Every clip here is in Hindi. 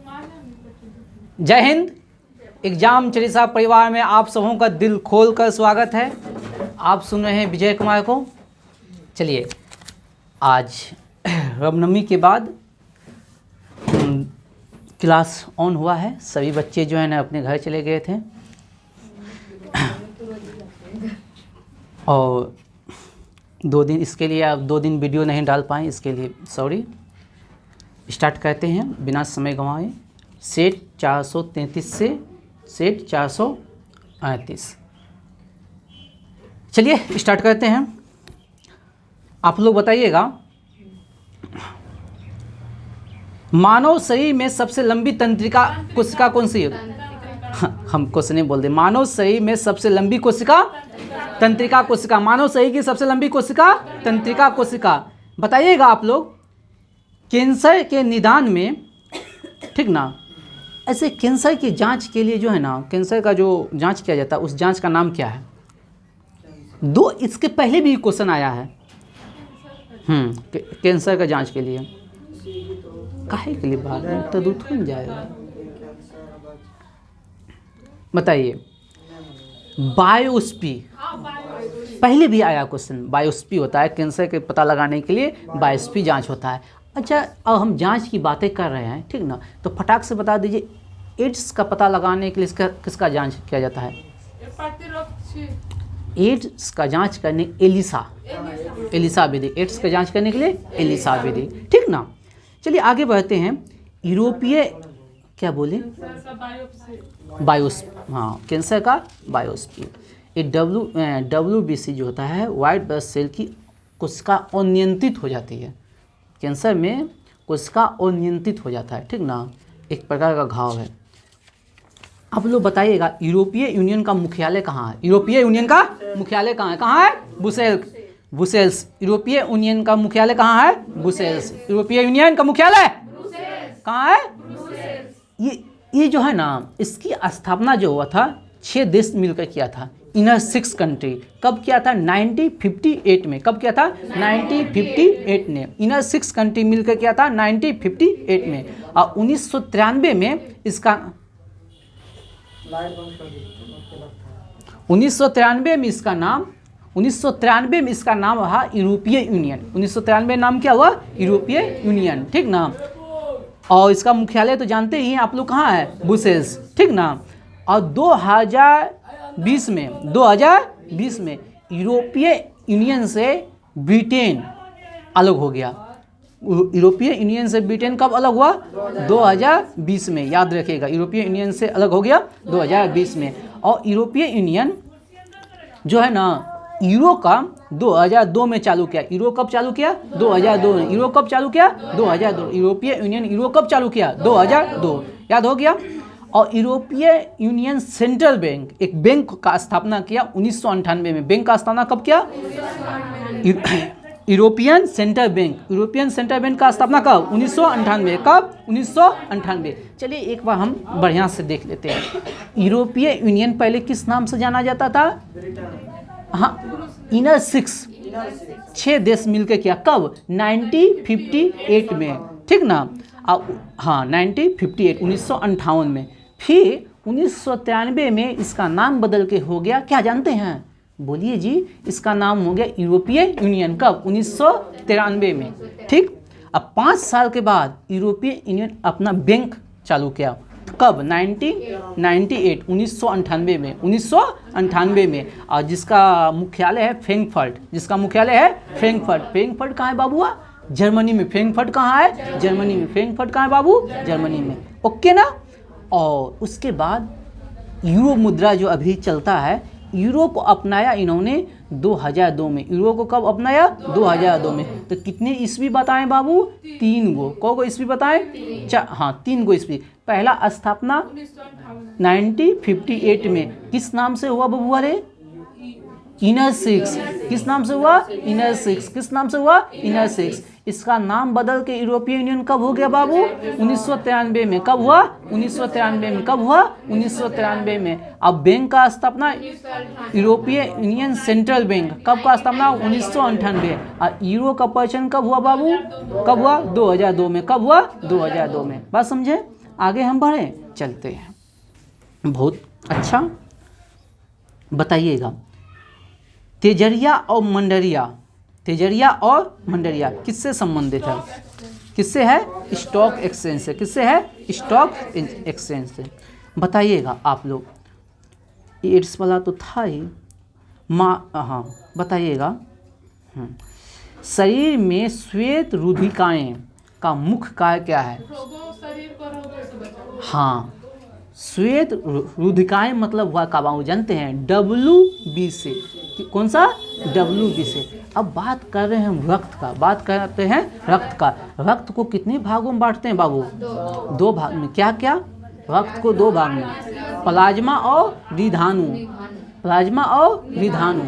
जय हिंद। एग्जाम चरिसा परिवार में आप सबों का दिल खोल कर स्वागत है। आप सुन रहे हैं विजय कुमार को। चलिए, आज रामनवमी के बाद क्लास ऑन हुआ है। सभी बच्चे जो है ना अपने घर चले गए थे और 2 दिन इसके लिए आप 2 दिन वीडियो नहीं डाल पाए, इसके लिए सॉरी। स्टार्ट करते हैं बिना समय गंवाए। सेट 433 से सेट 438। चलिए स्टार्ट करते हैं। आप लोग बताइएगा, मानव शरीर में सबसे लंबी तंत्रिका कोशिका कौन सी है? हम क्वेश्चन नहीं बोल दे। मानव शरीर में सबसे लंबी कोशिका तंत्रिका कोशिका। मानव शरीर की सबसे लंबी कोशिका तंत्रिका कोशिका। बताइएगा आप लोग, कैंसर के निदान में, ठीक ना, ऐसे कैंसर की जांच के लिए जो है ना, कैंसर का जो जांच किया जाता है उस जांच का नाम क्या है? इसके पहले भी क्वेश्चन आया है कैंसर का जांच के लिए। काहे के लिए बाहर तो दूध हो जाएगा। बताइए, बायोप्सी पहले भी आया क्वेश्चन। बायोप्सी होता है कैंसर के पता लगाने के लिए, बायोप्सी जांच होता है। अच्छा, अब हम जांच की बातें कर रहे हैं, ठीक ना, तो फटाक से बता दीजिए, एड्स का पता लगाने के लिए किसका जांच किया जाता है? एड्स का जांच करने एलिसा विधि। एड्स का जांच करने के लिए एलिसा विधि, ठीक ना। चलिए आगे बढ़ते हैं। यूरोपीय क्या बोले? बायोप्सी। हाँ, कैंसर का बायोप्सी। ये WBC जो होता है, वाइट ब्लड सेल की कोशिका अनियंत्रित हो जाती है। कैंसर में कोशिका अनियंत्रित हो जाता है, ठीक ना, एक प्रकार का घाव है। आप लोग बताइएगा, यूरोपीय यूनियन का मुख्यालय कहाँ है? यूरोपीय यूनियन का मुख्यालय कहाँ है? कहाँ है? ब्रुसेल्स। यूरोपीय यूनियन का मुख्यालय कहाँ है? ब्रुसेल्स। यूरोपीय यूनियन का मुख्यालय कहाँ है? ये जो है ना, इसकी स्थापना जो हुआ था 6 देश मिलकर किया था। Inner 6 country. कब किया था? 1958 में। कब किया था? 1958 में। इनर 6 कंट्री मिलकर किया था 1958 में। और 1993 में इसका 1993 में इसका नाम रहा यूरोपीय यूनियन। 1993 नाम क्या हुआ? यूरोपीय यूनियन, ठीक ना। और इसका मुख्यालय तो जानते ही हैं आप लोग, कहाँ है? ब्रुसेल्स, ठीक ना। और 2020 में यूरोपीय यूनियन से ब्रिटेन अलग हो गया। यूरोपीय यूनियन से ब्रिटेन कब अलग हुआ? 2020 में। याद रखिएगा, यूरोपीय यूनियन से अलग हो गया 2020 में। और यूरोपीय यूनियन जो है ना, यूरो का 2002 में चालू किया। यूरो कब चालू किया? 2002 में। यूरो कब चालू किया? 2002। यूरोपीय यूनियन यूरो कब चालू किया? 2002। याद हो गया। और यूरोपीय यूनियन सेंट्रल बैंक, एक बैंक का स्थापना किया 1998 में। बैंक का स्थापना कब किया? यूरोपियन सेंट्रल बैंक का स्थापना कब? 1998। कब? 1998। चलिए एक बार हम बढ़िया से देख लेते हैं। यूरोपीय यूनियन पहले किस नाम से जाना जाता था? हाँ, इनर 6 देश मिलकर किया। कब? 1958 में, ठीक ना। हाँ, 1958 में। फिर 1993 में इसका नाम बदल के हो गया, क्या जानते हैं? बोलिए जी। इसका नाम हो गया यूरोपीय यूनियन। कब? 1993 में, ठीक। अब 5 साल के बाद यूरोपीय यूनियन अपना बैंक चालू किया। कब? 1998 में। 1998 में। और जिसका मुख्यालय है फ्रैंकफर्ट। फ्रैंकफर्ट कहाँ है बाबूआ? जर्मनी में। फ्रैंकफर्ट कहाँ है? जर्मनी में। फ्रैंकफर्ट कहाँ है बाबू? जर्मनी में। ओके ना। और उसके बाद यूरो मुद्रा जो अभी चलता है, यूरो को अपनाया इन्होंने 2002 में। यूरो को कब अपनाया? 2002 में। तो कितने ईस्वी बताएं बाबू? 3 गो। को ईस्वी बताएं? हाँ, 3 गो ईस्वी। पहला स्थापना 1958 में किस नाम से हुआ बबुआ रे? इनर 6। किस नाम से हुआ? इनर 6। किस नाम से हुआ? इनर 6। इसका नाम बदल के यूरोपीय यूनियन कब हो गया बाबू? 1993 में। कब हुआ? 1993 में। कब हुआ? 1993 में। अब बैंक का स्थापना यूरोपीय यूनियन सेंट्रल बैंक। कब का स्थापना? 1998। और यूरो का परीक्षण कब हुआ बाबू? कब हुआ? 2002 में। कब हुआ? 2002 में। बात समझे? आगे हम बढ़ें, चलते हैं। बहुत अच्छा, बताइएगा तेजरिया और मंडरिया, तेजरिया और मंडरिया किससे संबंधित है? किससे है? स्टॉक एक्सचेंज से। किससे है? स्टॉक एक्सचेंज से। बताइएगा आप लोग, एड्स वाला तो था ही, हाँ बताइएगा। शरीर में श्वेत रुधिकाएं का मुख्य कार्य क्या है? हाँ, श्वेत रुधिकाएं मतलब हुआ का बाबू जानते हैं? WB से। कौन सा? WB से। अब बात कर रहे हैं हम रक्त का, बात करते हैं रक्त का। रक्त को कितने भागों में बांटते हैं बाबू? 2 भाग में। क्या क्या? रक्त को 2 भाग में, प्लाज्मा और विधानु। प्लाज्मा और विधानु,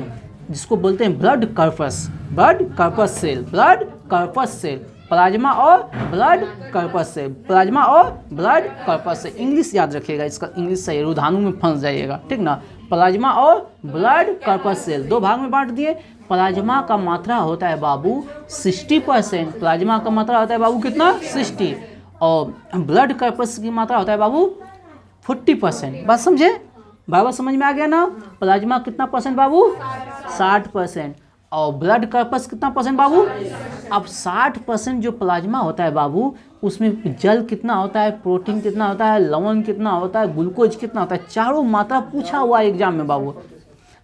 जिसको बोलते हैं blood corpus, blood corpuscle, blood corpuscle. Plasma और ब्लड कर्पस सेल, प्लाज्मा और ब्लड कर्पस सेल। इंग्लिश याद रखिएगा, इसका इंग्लिश सही, रुधानु में फंस जाइएगा, ठीक ना। प्लाज्मा और ब्लड कर्पस सेल 2 भाग में बांट दिए। प्लाज्मा का मात्रा होता है बाबू 60%। प्लाज्मा का मात्रा होता है बाबू कितना? 60। और ब्लड कर्पस की मात्रा होता है बाबू 40%। बात समझे बाबा? समझ में आ गया ना? प्लाज्मा कितना परसेंट बाबू? 60%। और ब्लड कर्पस कितना परसेंट बाबू? अब 60% जो प्लाज्मा होता है बाबू, उसमें जल कितना होता है, प्रोटीन कितना होता है, लवण कितना होता है, ग्लूकोज कितना होता है, चारों मात्रा पूछा हुआ है एग्जाम में बाबू।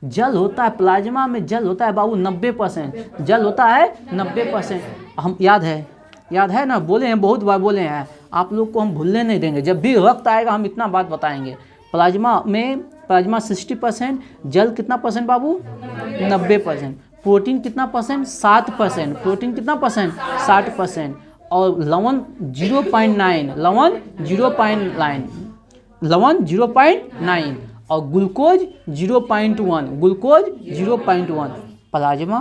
जल होता है प्लाज्मा में, जल होता है बाबू 90%, जल होता है 90%। हम याद है ना, बोले हैं बहुत बार, बोले हैं आप लोग को हम भूलने नहीं देंगे। जब भी वक्त आएगा हम इतना बात बताएंगे। प्लाज्मा 60%, जल कितना परसेंट बाबू? 90%। प्रोटीन कितना परसेंट? 7%। प्रोटीन कितना परसेंट? 60%। और लवण 0.9, लवण 0.9 और ग्लूकोज 0.1, ग्लूकोज 0.1। प्लाज्मा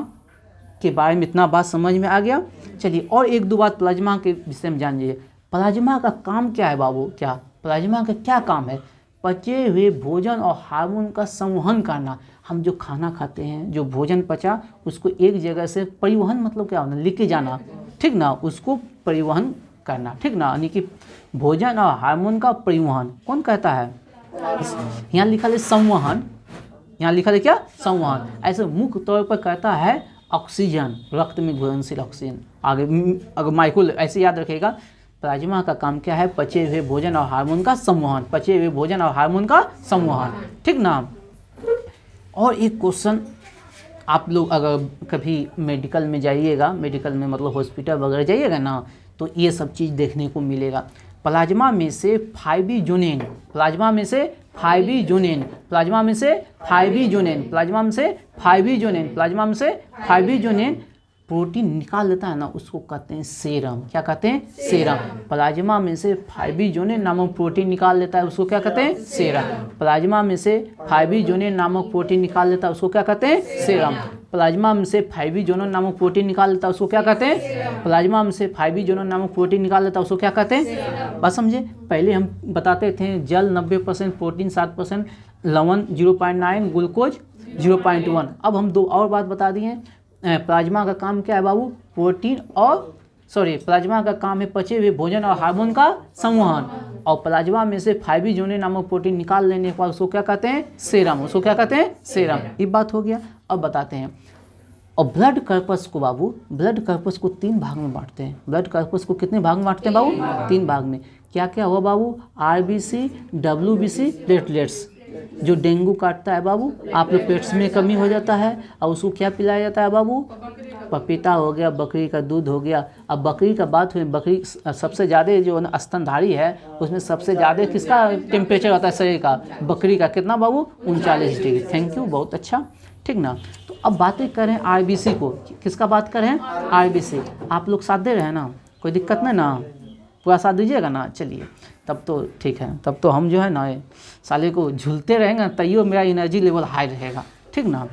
के बारे में इतना बात समझ में आ गया। चलिए और 1-2 बात प्लाज्मा के विषय में जान लीजिए। प्लाज्मा का काम क्या है बाबू? क्या प्लाज्मा का क्या काम है? पचे हुए भोजन और हार्मोन का संवहन करना। हम जो खाना खाते हैं, जो भोजन पचा, उसको एक जगह से परिवहन, मतलब क्या होना? लेके जाना, ठीक ना, उसको परिवहन करना, ठीक ना। यानी कि भोजन और हार्मोन का परिवहन कौन कहता है? यहाँ लिखा है संवहन, यहाँ लिखा है क्या? संवहन। ऐसे मुख्य तौर पर कहता है ऑक्सीजन, रक्त में घुलनशील ऑक्सीजन। आगे अगर माइक्रो ऐसे याद रखिएगा, प्लाज्मा का काम क्या है? पचे हुए भोजन और हार्मोन का संवहन, पचे हुए भोजन और हार्मोन का संवहन, ठीक ना। और एक क्वेश्चन, आप लोग अगर कभी मेडिकल में जाइएगा, मेडिकल में मतलब हॉस्पिटल वगैरह जाइएगा ना, तो ये सब चीज़ देखने को मिलेगा। प्लाज्मा में से 5B-जोनिन, प्लाज्मा में से 5B-जोनिन, प्लाज्मा में से 5B-जोनिन, प्लाज्मा में से 5B-जोनिन, प्लाज्मा में से 5B-जोनिन प्रोटीन निकाल लेता है ना, उसको कहते हैं सेरम। क्या कहते हैं? सेरम। प्लाज्मा में से 5B-जोनिन नामक प्रोटीन निकाल लेता है, उसको क्या कहते हैं? सेरम। प्लाज्मा में से 5B-जोनिन नामक प्रोटीन निकाल लेता है, उसको क्या कहते हैं? सेरम। प्लाज्मा में से 5B-जोनिन नामक प्रोटीन निकाल लेता है, उसको क्या कहते हैं? प्लाज्मा में से 5B-जोनिन नामक प्रोटीन निकाल लेता है, उसको क्या कहते हैं? बस समझे। पहले हम बताते थे जल 90%, प्रोटीन 7%, लवण 0.9, ग्लूकोज 0.1। अब हम 2 और बात बता दिए। प्लाज्मा का काम क्या है बाबू? प्लाज्मा का काम है पचे हुए भोजन और हार्मोन का संवहन। और प्लाज्मा में से 5B-जोनिन नामक प्रोटीन निकाल लेने के बाद उसको क्या कहते हैं? सेरम। उसको क्या कहते हैं? सेरम। ये बात हो गया। अब बताते हैं। और ब्लड कर्पस को बाबू, ब्लड कर्पस को 3 भाग में बांटते हैं। ब्लड कर्पस को कितने भाग में बांटते हैं बाबू? 3 भाग में। क्या क्या हुआ बाबू? RBC, WBC, platelets. जो डेंगू काटता है बाबू, आप लोग पेट्स में कमी हो जाता है, और उसको क्या पिलाया जाता है बाबू? पपीता हो गया, बकरी का दूध हो गया। अब बकरी का बात हुई, बकरी सबसे ज़्यादा जो स्तनधारी है, उसमें सबसे ज़्यादा किसका टेम्परेचर होता है शरीर का? बकरी का। कितना बाबू? 39 डिग्री। थैंक यू, बहुत अच्छा, ठीक ना। तो अब बातें करें RBC को। किसका बात करें? RBC। आप लोग साथ दे रहे हैं ना? कोई दिक्कत नहीं ना? पूरा साथ दीजिएगा ना? चलिए तब तो ठीक है। तब तो हम जो है ना साले को झूलते रहेंगे, तैयो मेरा एनर्जी लेवल हाई रहेगा, ठीक ना।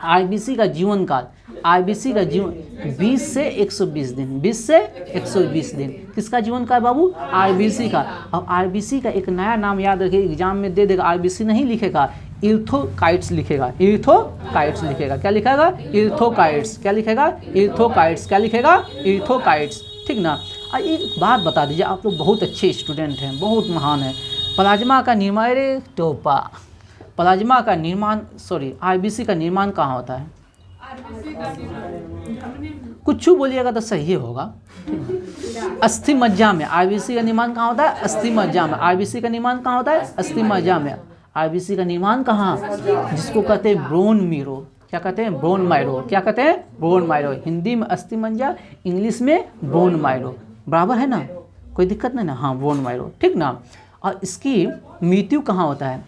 RBC का जीवन काल, RBC का जीवन 20 से 120 दिन, 20 से 120 दिन। किसका जीवन काल बाबू? RBC का। अब RBC का एक नया नाम याद रखिए, एग्जाम में दे देगा। RBC नहीं लिखेगा, इर्थोकाइट्स लिखेगा। इर्थोकाइट्स लिखेगा। क्या लिखेगा? इर्थोकाइट्स। क्या लिखेगा? इर्थोकाइट्स। क्या लिखेगा? इर्थोकाइट्स। ठीक ना। एक बात बता दीजिए, आप लोग बहुत अच्छे स्टूडेंट हैं, बहुत महान हैं। प्लाज्मा का निर्माण, अरे टोपा, प्लाज्मा का निर्माण, सॉरी आरबीसी का निर्माण कहाँ होता है? कुछ बोलिएगा तो सही होगा। अस्थि मज्जा में आरबीसी का निर्माण कहाँ होता है? अस्थि मज्जा में। आरबीसी का निर्माण कहाँ होता है? अस्थि मज्जा में। आरबीसी का निर्माण कहाँ? जिसको कहते हैं बोन मैरो। क्या कहते हैं? Bone marrow. क्या कहते हैं? Bone marrow. हिंदी में अस्थि मज्जा, इंग्लिश में बोन मैरो, बराबर है ना, कोई दिक्कत नहीं ना। हाँ, बोन मैरो, ठीक ना। और इसकी मृत्यु कहाँ होता है?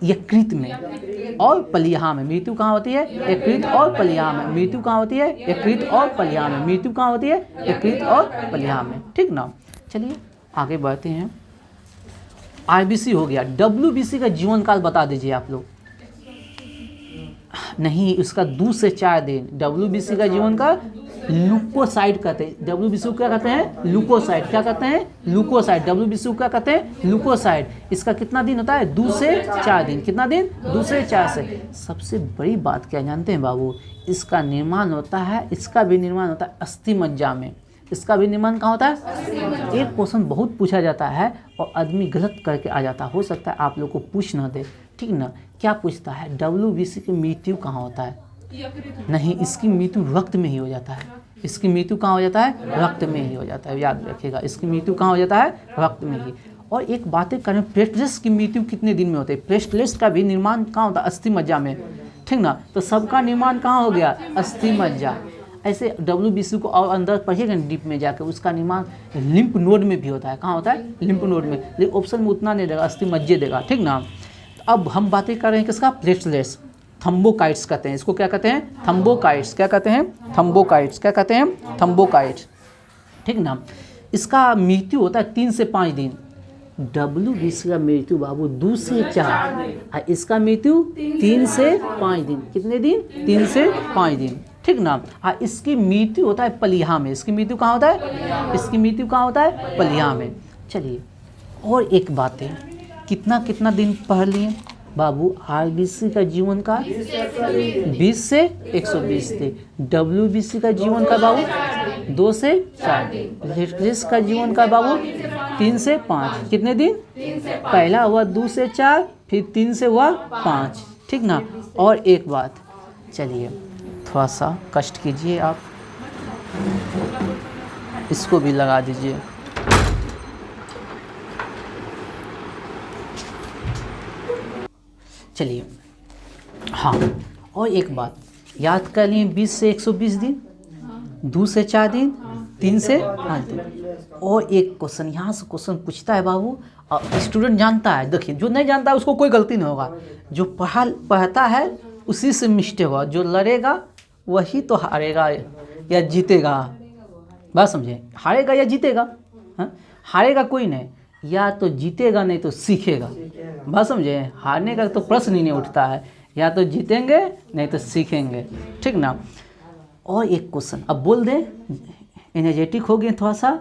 यकृत में और पलिया में। मृत्यु कहाँ होती है? यकृत और पलिया में। मृत्यु कहाँ होती है? यकृत और पलिया में। मृत्यु कहाँ होती है? यकृत और पलिया में, ठीक ना। चलिए आगे बढ़ते हैं। आरबीसी हो गया। डब्ल्यूबीसी का जीवन काल बता दीजिए आप लोग। नहीं, उसका 2 से 4 दिन। डब्ल्यूबीसी का जीवन काल लुकोसाइड कहते हैं। डब्ल्यूबीसी को क्या कहते हैं? लुकोसाइड। क्या कहते हैं? लुकोसाइड। डब्ल्यूबीसी को क्या कहते हैं? लुकोसाइड। इसका कितना दिन होता है? 2 से 4 दिन। कितना दिन? 2 से 4 से। सबसे बड़ी बात क्या जानते हैं बाबू? इसका निर्माण होता है, इसका भी निर्माण होता है अस्थि मज्जा में। इसका भी निर्माण कहाँ होता है? एक क्वेश्चन बहुत पूछा जाता है और आदमी गलत करके आ जाता है, हो सकता है आप लोग को पूछ ना दे, ठीक ना। क्या पूछता है? डब्ल्यूबीसी की मृत्यु कहाँ होता है? नहीं, इसकी मृत्यु रक्त में ही हो जाता है। इसकी मृत्यु कहाँ हो जाता है? रक्त में ही हो जाता है, याद रखिएगा। इसकी मृत्यु कहाँ हो जाता है? रक्त में ही। और एक बातें करें, प्लेटलेट्स की मृत्यु कितने दिन में होते हैं? प्लेटलेट्स का भी निर्माण कहाँ होता है? अस्थि मज्जा में, ठीक ना। तो सबका निर्माण कहाँ हो गया? अस्थि मज्जा। ऐसे डब्ल्यूबीसी को और अंदर पढ़िएगा डीप में जाकर, उसका निर्माण लिम्फ नोड में भी होता है। कहाँ होता है? लिम्फ नोड में। लेकिन ऑप्शन में उतना नहीं देगा, अस्थि मज्जे देगा, ठीक ना। तो अब हम बातें कर रहे हैं किसका? प्लेटलेट्स। थम्बोकाइट्स कहते हैं इसको। क्या कहते हैं? थम्बोकाइट्स। क्या कहते हैं? थम्बोकाइट्स। क्या कहते हैं? थम्बोकाइट्स, ठीक ना। इसका मृत्यु होता है 3 से 5 दिन। डब्ल्यूबीसी का मृत्यु बाबू 2 से 4 और इसका मृत्यु 3 से 5 दिन। कितने दिन? 3 से 5 दिन, ठीक ना। और इसकी मृत्यु होता है पलिया में। इसकी मृत्यु कहाँ होता है? इसकी मृत्यु कहाँ होता है? पलिया में। चलिए और एक बात है, कितना कितना दिन पढ़ लिए बाबू? आरबीसी का जीवन का 20 से 120 दिन। डब्ल्यूबीसी का जीवन का बाबू 2 से 4। प्लेटलेट्स का जीवन का बाबू 3 से 5। कितने दिन? पहला हुआ 2 से 4, फिर 3 से हुआ 5, ठीक ना। और एक बात, चलिए थोड़ा सा कष्ट कीजिए आप, इसको भी लगा दीजिए। चलिए हाँ, और एक बात याद कर लिए, 20 से 120 दिन, 2 से 4 दिन, 3 से 5 दिन। और एक क्वेश्चन यहाँ से क्वेश्चन पूछता है बाबू, स्टूडेंट जानता है, देखिए जो नहीं जानता है उसको कोई गलती नहीं होगा, जो पढ़ता है उसी से मिस्टेक होगा, जो लड़ेगा वही तो हारेगा या जीतेगा। बात समझे? हारेगा या जीतेगा? हाँ, हारेगा कोई नहीं, या तो जीतेगा नहीं तो सीखेगा। बात समझे? हारने का तो प्रश्न ही नहीं उठता है, या तो जीतेंगे नहीं तो सीखेंगे, ठीक ना। और एक क्वेश्चन अब बोल दें, एनर्जेटिक हो गए थोड़ा सा,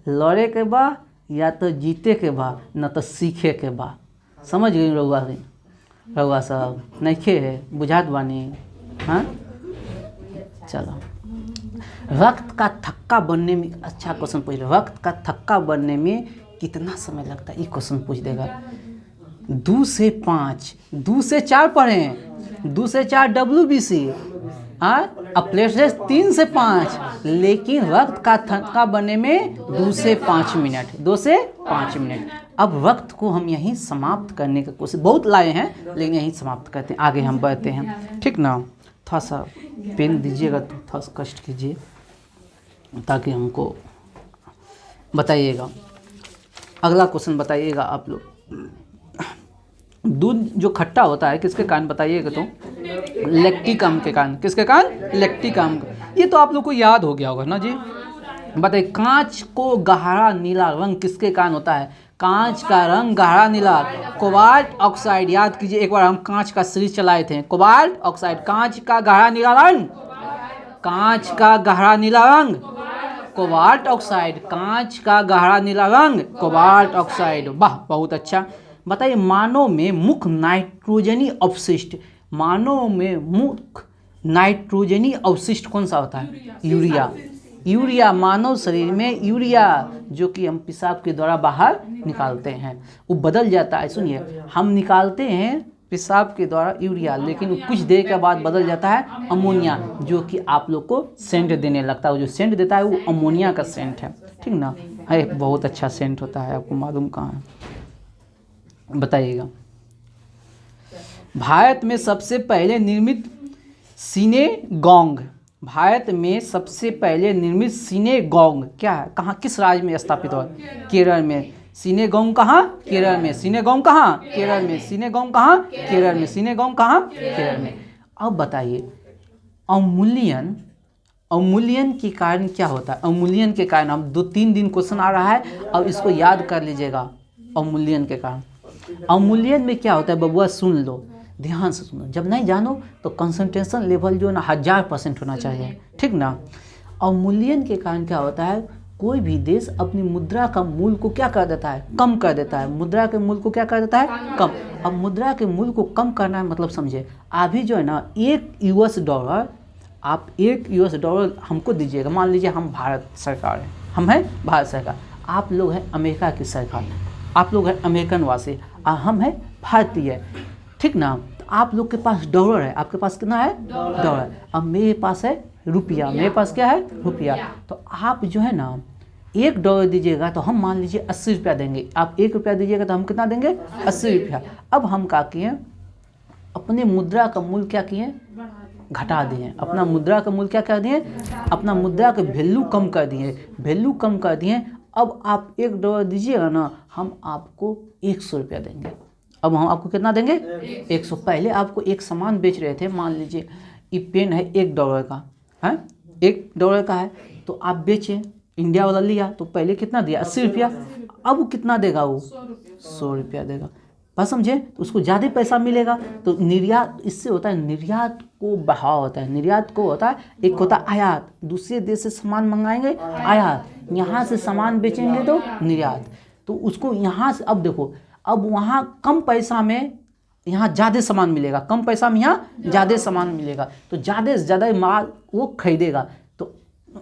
लड़े के बाद या तो जीते के बाद न तो सीखे के बाद। समझ गई रउआ साहब? नहीं खे बुझात बानी? हाँ चलो, रक्त का थक्का बनने में, अच्छा क्वेश्चन पूछ रहे, रक्त का थक्का बनने में कितना समय लगता है? ये क्वेश्चन पूछ देगा। 2 से 5, 2 से 4 पढ़ें, 2 से 4 डब्ल्यूबीसी, हाँ, अब प्लेटलेट्स 3 से 5, लेकिन रक्त का थक्का बनने में 2 से 5 मिनट, 2 से 5 मिनट। अब वक्त को हम यहीं समाप्त करने की कोशिश बहुत लाए हैं, लेकिन यहीं समाप्त करते हैं, आगे हम बढ़ते हैं, ठीक ना। थोड़ा सा पेन दीजिएगा तो थोड़ा सा कष्ट कीजिए ताकि हमको बताइएगा। अगला क्वेश्चन बताइएगा आप लोग। दूध जो खट्टा होता है किसके कारण बताइएगा? तो लैक्टिक अम्ल के कारण। किसके कारण? लैक्टिक अम्ल। ये तो आप लोग को याद हो गया होगा ना जी। बताइए, कांच को गहरा नीला रंग किसके कारण होता है? कांच का रंग गहरा नीला, कोबाल्ट ऑक्साइड। याद कीजिए, एक बार हम कांच का सीरीज चलाए थे, कोबाल्ट ऑक्साइड। कांच का गहरा नीला रंग, कांच का गहरा नीला रंग, कोबाल्ट ऑक्साइड। कांच का गहरा नीला रंग, कोबाल्ट ऑक्साइड। वाह, बहुत अच्छा। बताइए, मानव में मुख्य नाइट्रोजनी अवशिष्ट, मानव में मुख्य नाइट्रोजनी अवशिष्ट कौन सा होता है? यूरिया। यूरिया, मानव शरीर में यूरिया जो कि हम पेशाब के द्वारा बाहर निकालते हैं वो बदल जाता है। सुनिए, हम निकालते हैं पेशाब के द्वारा यूरिया, लेकिन कुछ देर के बाद बदल जाता है अमोनिया, जो कि आप लोग को सेंट देने लगता है। वो जो सेंट देता है वो अमोनिया का सेंट है, ठीक ना। अरे बहुत अच्छा सेंट होता है, आपको मालूम कहाँ है, बताइएगा। भारत में सबसे पहले निर्मित सिनेगॉग, भारत में सबसे पहले निर्मित सिनेगॉग क्या है, कहाँ, किस राज्य में स्थापित हुआ? केरल में। सिनेगॉग कहाँ? केरल में। सिनेगॉग कहाँ? केरल में। सिनेगॉग कहाँ? केरल में। सिनेगॉग कहाँ? केरल में। अब बताइए, अवमूल्यन, अवमूल्यन के कारण क्या होता है? अवमूल्यन के कारण, हम 2-3 दिन क्वेश्चन आ रहा है, अब इसको याद कर लीजिएगा। अवमूल्यन के कारण, अवमूल्यन में क्या होता है बबुआ, सुन लो, ध्यान से सुनो। जब नहीं जानो तो कंसंट्रेशन लेवल जो है ना 1000% होना चाहिए, ठीक ना। अवमूल्यन के कारण क्या होता है, कोई भी देश अपनी मुद्रा का मूल्य को क्या कर देता है, कम कर देता है। मुद्रा के मूल्य को क्या कर देता है, कम। अब मुद्रा के मूल्य को कम करना है, मतलब समझे, अभी जो है ना $1, आप $1 हमको दीजिएगा। मान लीजिए हम भारत सरकार है, हम हैं भारत सरकार, आप लोग हैं अमेरिका की सरकार, आप लोग हैं अमेरिकन वासी, और हम हैं भारतीय, ठीक ना। तो आप लोग के पास डॉलर है, आपके पास कितना है, डॉलर। अब मेरे पास है रुपया, मेरे पास क्या है, रुपया। तो आप जो है ना $1 दीजिएगा तो हम मान लीजिए 80 रुपया देंगे। आप ₹1 दीजिएगा तो हम कितना देंगे, 80 रुपया। अब हम क्या किए, अपने मुद्रा का मूल्य क्या किए, घटा दिए। अपना मुद्रा का मूल्य क्या कर दिए, अपना मुद्रा का वैल्यू कम कर दिए, वैल्यू कम कर दिए। अब आप $1 दीजिएगा ना, हम आपको 100 रुपया देंगे। अब हम आपको कितना देंगे, 100। पहले आपको एक सामान बेच रहे थे, मान लीजिए ये पेन है $1 का है, $1 का है, तो आप बेचे, इंडिया वाला लिया तो पहले कितना दिया, 80 रुपया। अब वो कितना देगा, वो 100 रुपया देगा। बस समझे, तो उसको ज़्यादा पैसा मिलेगा। तो निर्यात, इससे होता है निर्यात को बढ़ावा होता है। निर्यात को होता है, एक होता है आयात, दूसरे देश से सामान मंगाएंगे, आयात, यहाँ से सामान बेचेंगे तो निर्यात। तो उसको यहाँ से, अब देखो, अब वहाँ कम पैसा में यहाँ ज़्यादा सामान मिलेगा, कम पैसा में यहाँ ज़्यादा सामान मिलेगा, तो ज़्यादा से ज़्यादा माल वो खरीदेगा। तो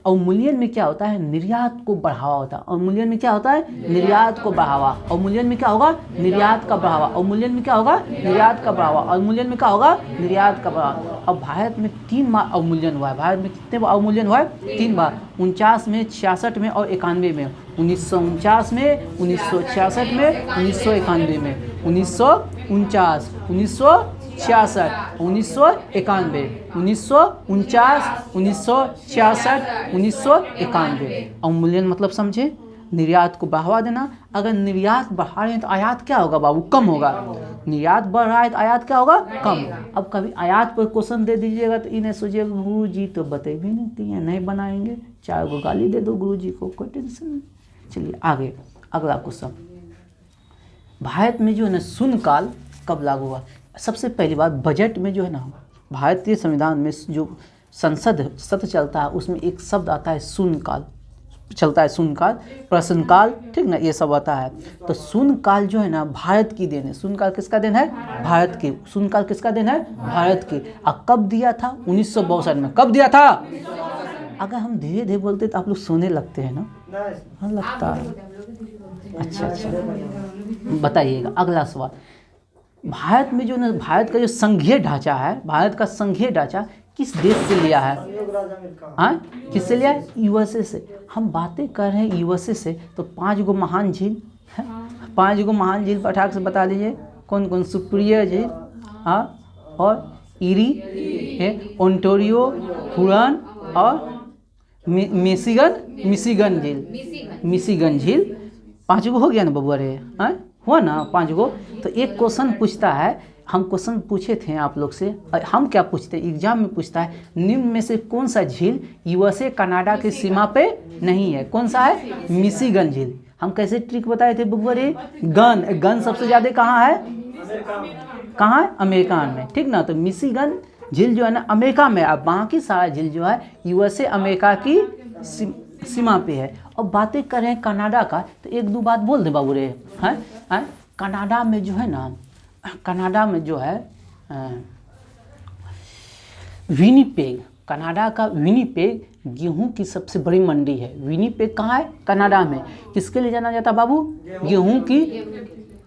अवमूल्यन में क्या होता है, निर्यात को बढ़ावा होता है। अवमूल्यन में क्या होता है, निर्यात को बढ़ावा। अवमूल्यन में क्या होगा, निर्यात का बढ़ावा। अवमूल्यन में क्या होगा, निर्यात का बढ़ावा। अवमूल्यन में क्या होगा, निर्यात का बढ़ावा। अब भारत में 3 बार अवमूल्यन हुआ है। भारत में कितने बार अवमूल्यन हुआ है, 3 बार, 49 में, 66 में और 91 में। 1949 में, 1966 में, 1991 में। 1949, 1966, 1991, 1949, 1966, 1991। अवमूल्यन मतलब समझे, निर्यात को बढ़ावा देना। अगर निर्यात बढ़ा रहे हैं तो आयात क्या होगा बाबू, कम होगा। निर्यात बढ़ रहा है तो आयात क्या होगा, कम। अब कभी आयात पर क्वेश्चन दे दीजिएगा तो इन्हें सोचिएगा गुरु जी तो बते भी नहीं दिए, नहीं बनाएंगे, 4 को गाली दे दो गुरु जी को, कोई टेंशन नहीं। चलिए आगे, अगला क्वेश्चन, भारत में जो है ना शून्यकाल कब लागू हुआ? सबसे पहली बात, बजट में जो है ना, भारतीय संविधान में जो संसद सत्र चलता है उसमें एक शब्द आता है शून्यकाल, चलता है शून्यकाल, प्रश्नकाल, ठीक ना, ये सब आता है। तो शून्यकाल जो है ना भारत की देन है। शून्यकाल किसका देन है, भारत की। शून्यकाल किसका देन है, भारत की। और कब दिया था, 1962 में। कब दिया था? अगर हम धीरे धीरे बोलते तो आप लोग सोने लगते हैं ना, हाँ लगता है। अच्छा, बताइएगा अगला सवाल, भारत में जो ना, भारत का जो संघीय ढांचा है, भारत का संघीय ढांचा किस देश से लिया है? हाँ, किससे लिया है? यूएसए से। हम बातें कर रहे हैं यूएसए से, तो 5 गो महान झील, 5 गो महान झील पटाख से बता दीजिए कौन कौन? सुप्रिया झील, हाँ, और इरी है, ओंटारियो, हुरन और मिशिगन झील। 5 गो हो गया ना बबुआ रे, हाँ हुआ ना 5 गो। तो एक क्वेश्चन पूछता है, हम क्वेश्चन पूछे थे आप लोग से, हम क्या पूछते हैं एग्जाम में पूछता है, निम्न में से कौन सा झील यूएसए कनाडा की सीमा पे नहीं है? कौन सा है? मिशिगन झील। हम कैसे ट्रिक बताए थे बबुआ रे? गन सबसे ज़्यादा कहाँ है? कहाँ है? अमेरिका में, ठीक ना। तो मिशिगन झील जो है ना अमेरिका में, अब बाकी सारा झील जो है यूएसए अमेरिका की सीमा पे है। अब बातें कर रहे हैं कनाडा का, तो 1-2 बात बोल दे बाबू रे, हैं? कनाडा में जो है ना, कनाडा में जो है विनिपेग, कनाडा का विनिपेग गेहूं की सबसे बड़ी मंडी है। विनिपेग कहाँ है? कनाडा में। किसके लिए जाना जाता बाबू?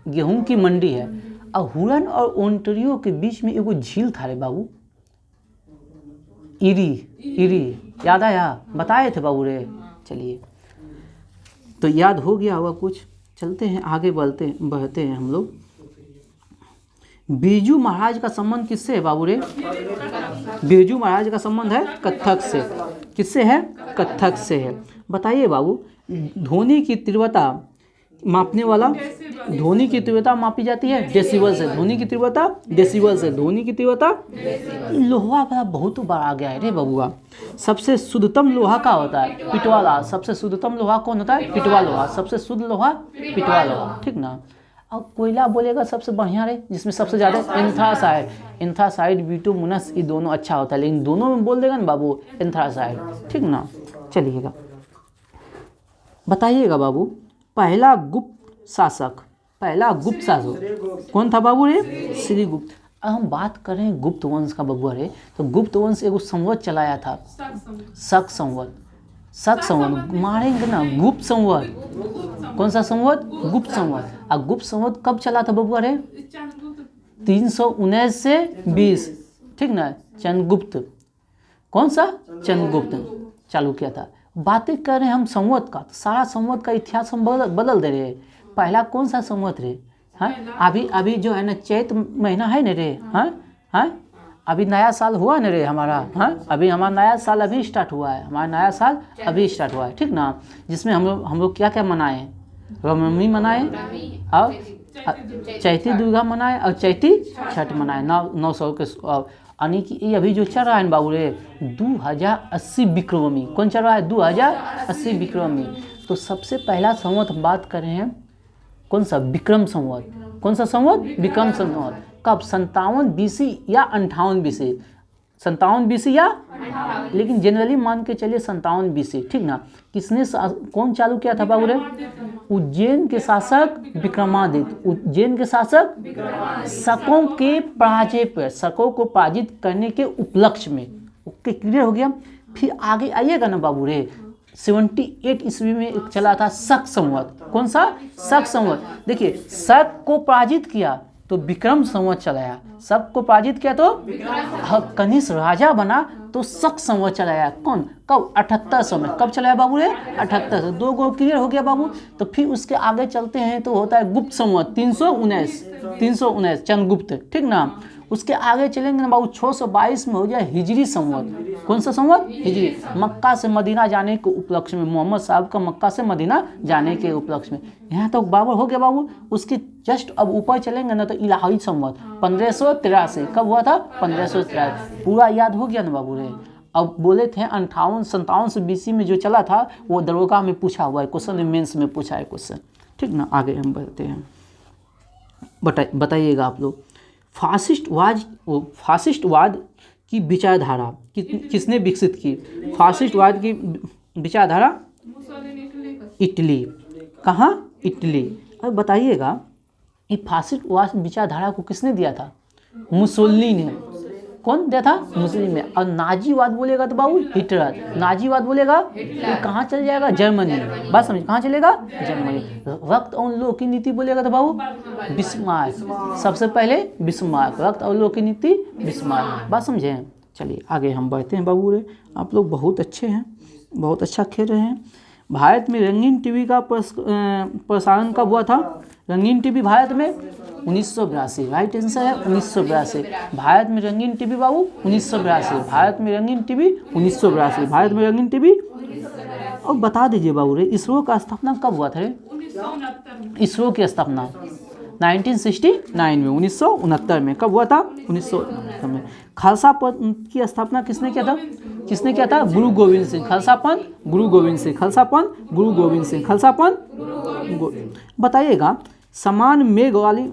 गेहूं की मंडी है। और हुरन और ओंटारियो के बीच में एगो झील था रे बाबू, इरी, याद आया? बताए थे बाबू रे। चलिए, तो याद हो गया होगा कुछ। चलते हैं आगे, बढ़ते हैं हम लोग। बिरजू महाराज का संबंध किससे है बाबू रे? बिरजू महाराज का संबंध है कथक से। किससे है? कथक से है। बताइए बाबू, ध्वनि की तीव्रता मापने वाला, ध्वनि की तीव्रता मापी जाती है डेसिबल से। ध्वनि की तीव्रता डेसिबल से। ध्वनि की तीव्रता, लोहा बड़ा बहुत बड़ा आ गया है रे बबुआ। सबसे शुद्धतम लोहा का होता है पिटवा लोहा। सबसे शुद्धतम लोहा कौन होता है? पिटवा लोहा। सबसे शुद्ध लोहा पिटवा लोहा, ठीक ना। अब कोयला बोलेगा सबसे बढ़िया रे, जिसमें सबसे ज़्यादा एंथ्रासाइड, बिटुमिनस, ये दोनों अच्छा होता है, लेकिन दोनों में बोल देगा ना बाबू एंथ्रासाइड, ठीक ना। चलिएगा, बताइएगा बाबू, पहला गुप्त शासक कौन था बाबू रे? श्रीगुप्त। अब हम बात करें गुप्त वंश का बबुआ रे, तो गुप्त वंश एगो संवत चलाया था, शक संवत मारेंगे ना, गुप्त संवत। कौन सा संवत? गुप्त संवत। और गुप्त संवत कब चला था बबुआ रे? 319 से 20, ठीक ना। चंद्रगुप्त, कौन सा? चंद्रगुप्त चालू किया था। बातें कर रहे हैं हम संवत का, तो सारा संवत का इतिहास हम बदल दे रहे हैं। पहला कौन सा संवत रे? हाँ, अभी जो है ना चैत महीना है ना रे, हाँ, अभी नया साल हुआ ना रे हमारा, हाँ, अभी हमारा नया साल अभी स्टार्ट हुआ है, ठीक ना। जिसमें हम लोग क्या क्या मनाए? रामनवमी मनाए, और चैती दुर्गा मनाए, और चैती छठ मनाए, 900 के। यानी कि ये अभी जो चल रहा है बाबू रे 2080 विक्रमी। कौन चल रहा है? 2080 विक्रमी। तो सबसे पहला संवत हम बात कर रहे हैं, कौन सा? विक्रम संवत। कौन सा संवत? विक्रम संवत। कब? 57 BC या 58 BC। 57 BC या, लेकिन जनरली मान के चलिए 57 BC, ठीक ना। किसने कौन चालू किया था बाबू रे? उज्जैन के शासक विक्रमादित्य। उज्जैन के शासक शकों के पराजय पर, शकों को पराजित करने के उपलक्ष्य में। ओके, क्लियर हो गया। फिर आगे आइएगा ना बाबू रे, 78 ईस्वी में एक चला था शक संवत। कौन सा? शक संवत। देखिए, शक को पराजित किया तो विक्रम संवत चलाया, शक को पराजित किया तो कनिष्क राजा बना तो शक संवत चलाया। कौन? कब? 7800 में। कब चलाया बाबू रे? 7800। 2 गो क्लियर हो गया बाबू। तो फिर उसके आगे चलते हैं तो होता है गुप्त संवत 319 चंद्रगुप्त, ठीक ना। उसके आगे चलेंगे ना बाबू 622 में हो गया हिजरी संवत। कौन सा संवत? हिजरी। मक्का से मदीना जाने के उपलक्ष्य में, मोहम्मद साहब का मक्का से मदीना जाने के उपलक्ष्य में। यहाँ तो बाबू हो गया बाबू। उसके जस्ट अब ऊपर चलेंगे ना तो इलाही संवत 1583। कब हुआ था? 1583। पूरा याद हो गया ना बाबू रे। अब बोले थे 58-57 BC में जो चला था वो दरोगा में पूछा हुआ है क्वेश्चन, मेंस में पूछा है क्वेश्चन, ठीक ना। आगे हम बढ़ते हैं, बताइएगा आप लोग। फासिस्टवाद की विचारधारा किसने विकसित की? फासिस्टवाद की विचारधारा इटली। कहाँ? इटली। अब बताइएगा, ये फासिस्टवाद विचारधारा को किसने दिया था? मुसोलिनी ने। कौन दिया था? मुसोलिनी ने। और नाजीवाद बोलेगा तो बाबू हिटलर। नाजीवाद बोलेगा तो कहाँ चल जाएगा? जर्मनी। बात समझ, कहाँ चलेगा? जर्मनी। रक्त और लोह की नीति बोलेगा तो बाबू बिस्मार्क। सबसे पहले बिस्मार्क, रक्त और लोह की नीति बिस्मार्क। बात समझे? चलिए आगे हम बढ़ते हैं बाबू रे। आप लोग बहुत अच्छे हैं, बहुत अच्छा खेल रहे हैं। भारत में रंगीन टीवी का प्रसारण कब हुआ था? रंगीन टीवी भारत में 1982। राइट आंसर है 1982। भारत में रंगीन टीवी बाबू 1982। भारत में रंगीन टीवी 1982। भारत में रंगीन टीवी। और बता दीजिए बाबू रे, इसरो का स्थापना कब हुआ था? 1969। इसरो की स्थापना 1969 में, 1969 में। कब हुआ था? 1969 में। खालसा पंथ की स्थापना किसने किया था? किसने किया था? गुरु गोविंद सिंह। खालसा पंथ गुरु गोविंद सिंह। खालसा पंथ गुरु गोविंद सिंह। खालसा पंथ। बताइएगा, समान मेघ वाली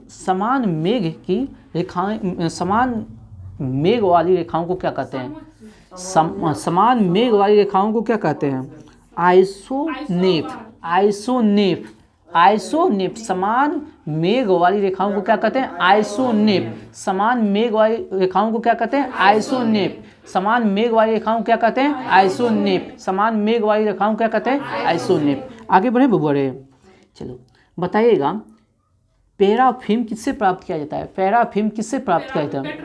रेखाओं को क्या कहते हैं? समान मेघ वाली रेखाओं को क्या कहते हैं? आइसोनेफ। आइसोनेप, समान मेघ वाली रेखाओं को क्या कहते हैं? आइसोनेप। समान मेघ वाली रेखाओं को क्या कहते हैं? आइसोनेप। समान मेघ वाली रेखाओं को क्या कहते हैं? आइसोनेप। समान मेघ वाली रेखाओं को क्या कहते हैं? आइसोनेप। आगे बढ़े बबुआ रे, चलो बताइएगा, पैराफिल्म किससे प्राप्त किया जाता है? पैराफिल्म किससे प्राप्त किया जाता है?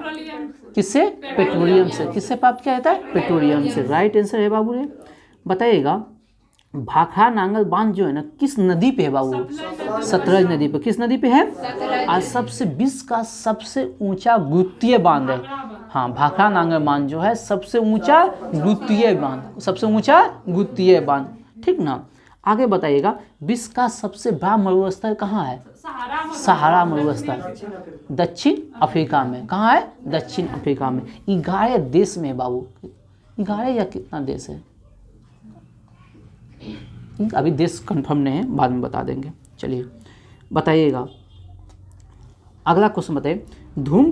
किससे? पेट्रोलियम से। किससे प्राप्त किया जाता है? पेट्रोलियम से। राइट आंसर है बाबू रे। बताइएगा, भाखड़ा नांगल बांध जो है ना, किस नदी पे है बाबू? सतलज नदी पे। किस नदी पे है? आज सबसे विश्व का सबसे ऊंचा द्वितीय बांध है। हाँ, भाखड़ा नांगल बांध जो है सबसे ऊंचा द्वितीय बांध, सबसे ऊंचा द्वितीय बांध, ठीक ना। आगे बताइएगा, विश्व का सबसे बड़ा मरुस्थल कहाँ है? सहारा मरुस्थल दक्षिण अफ्रीका में। कहाँ है? दक्षिण अफ्रीका में। 11 देश में है बाबू। 11 या कितना देश है? अभी देश कंफर्म नहीं है, बाद में बता देंगे। चलिए बताइएगा, अगला क्वेश्चन बताइए, धूम